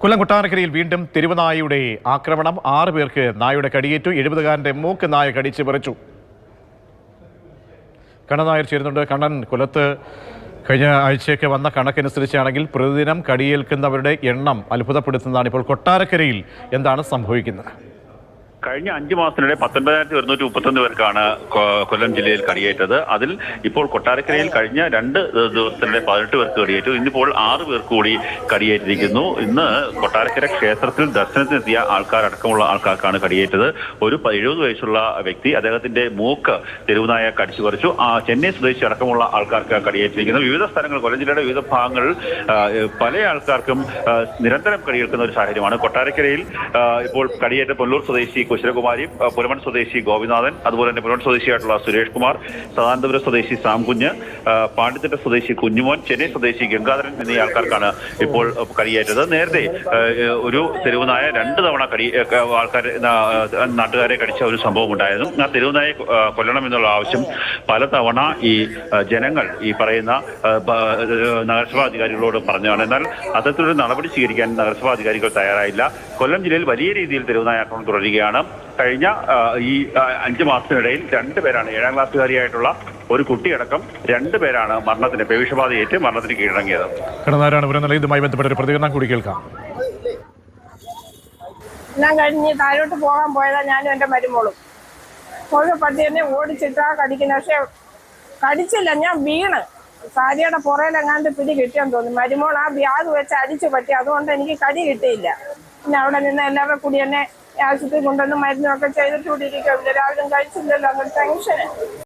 കൊല്ലം കൊട്ടാരക്കരയിൽ വീണ്ടും തെരുവുനായയുടെ ആക്രമണം. 6 പേർക്ക് നായയുടെ കടിയേറ്റു. 70-കാരന്റെ മൂക്ക് നായ കടിച്ചു പറിച്ചു. കണ്ണൻ നായർ ചേരുന്നുണ്ട്. കണ്ണൻ, കൊല്ലത്ത് കഴിഞ്ഞ ആഴ്ചയൊക്കെ വന്ന കണക്കനുസരിച്ചാണെങ്കിൽ പ്രതിദിനം കടിയേൽക്കുന്നവരുടെ എണ്ണം അത്ഭുതപ്പെടുത്തുന്നതാണ്. ഇപ്പോൾ കൊട്ടാരക്കരയിൽ എന്താണ് സംഭവിക്കുന്നത്? കഴിഞ്ഞ 5 മാസത്തിനിടെ 19,131 പേർക്കാണ് കൊല്ലം ജില്ലയിൽ കടിയേറ്റത്. അതിൽ ഇപ്പോൾ കൊട്ടാരക്കരയിൽ കഴിഞ്ഞ 2 ദിവസത്തിനിടെ 18 പേർക്ക് കടിയേറ്റു. ഇന്നിപ്പോൾ 6 പേർക്ക് കൂടി കടിയേറ്റിരിക്കുന്നു. ഇന്ന് കൊട്ടാരക്കര ക്ഷേത്രത്തിൽ ദർശനത്തിനെത്തിയ ആൾക്കാരടക്കമുള്ള ആൾക്കാർക്കാണ് കടിയേറ്റത്. ഒരു 70 വയസ്സുള്ള വ്യക്തി, അദ്ദേഹത്തിന്റെ മൂക്ക് തെരുവുനായ കടിച്ചു പറിച്ചു. ചെന്നൈ സ്വദേശി അടക്കമുള്ള ആൾക്കാർക്ക് കടിയേറ്റിരിക്കുന്നു. വിവിധ സ്ഥലങ്ങൾ, കൊല്ലം ജില്ലയുടെ വിവിധ ഭാഗങ്ങളിൽ പല ആൾക്കാർക്കും നിരന്തരം കടിയേൽക്കുന്ന ഒരു സാഹചര്യമാണ്. കൊട്ടാരക്കരയിൽ ഇപ്പോൾ കടിയേറ്റ പൊല്ലൂർ സ്വദേശി കുശലകുമാരി, പുലമൺ സ്വദേശി ഗോപിനാഥൻ, അതുപോലെ തന്നെ പുലമൺ സ്വദേശിയായിട്ടുള്ള സുരേഷ് കുമാർ, സദാനന്തപുരം സ്വദേശി സാംകുഞ്ഞ്, പാണ്ടിത്തിട്ട സ്വദേശി കുഞ്ഞുമോൻ, ചെന്നൈ സ്വദേശി ഗംഗാധരൻ എന്നീ ആൾക്കാർക്കാണ് ഇപ്പോൾ കടിയേറ്റത്. നേരത്തെ ഒരു തെരുവുനായ 2 തവണ നാട്ടുകാരെ കടിച്ച ഒരു സംഭവം ഉണ്ടായിരുന്നു. ആ തെരുവുനായെ കൊല്ലണം എന്നുള്ള ആവശ്യം പലതവണ ഈ ജനങ്ങൾ ഈ പറയുന്ന നഗരസഭാ അധികാരികളോട് പറഞ്ഞതാണ്. എന്നാൽ അത്തരത്തിലൊരു നടപടി സ്വീകരിക്കാൻ നഗരസഭാ അധികാരികൾ തയ്യാറായില്ല. കൊല്ലം ജില്ലയിൽ വലിയ രീതിയിൽ തെരുവുനായ ആക്രമണം തുടരുകയാണ്. കഴിഞ്ഞ ഈ 5 മാസത്തിനിടയിൽ 2 പേരാണ്, 7ാം ക്ലാസ്സുകാരിയായിട്ടുള്ള ഒരു കുട്ടിയടക്കം 2 പേരാണ് പേവിഷബാധയേറ്റ് മരണത്തിന് കീഴടങ്ങിയത്. കടന്നാരാണ് ഇതുമായി ബന്ധപ്പെട്ട ഒരു പ്രതികരണം കൂടി കേൾക്കാം. ഞാൻ കഴിഞ്ഞ് താഴോട്ട് പോകാൻ പോയതാ, ഞാനും എൻ്റെ മരുമോളും. പട്ടി തന്നെ ഓടിച്ചിട്ടാ കടിക്കുന്നത്. പക്ഷെ കടിച്ചില്ല, ഞാൻ വീണ് സാരിയുടെ പുറയിലെങ്ങാണ്ട് പിടി കിട്ടിയെന്ന് തോന്നുന്നു. മരുമോൾ ആ ബ്യാഗ് വെച്ച് അടിച്ചു പറ്റി, അതുകൊണ്ട് എനിക്ക് കടി കിട്ടിയില്ല. പിന്നെ അവിടെ നിന്ന് എല്ലാവരും കൂടി എന്നെ ആശുപത്രി കൊണ്ടുവന്ന് മരുന്നൊക്കെ ചെയ്തിട്ട് കൂടി ഇരിക്കും. രാവിലെ കഴിച്ചില്ലല്ലോ, അങ്ങനെ ടെൻഷന്.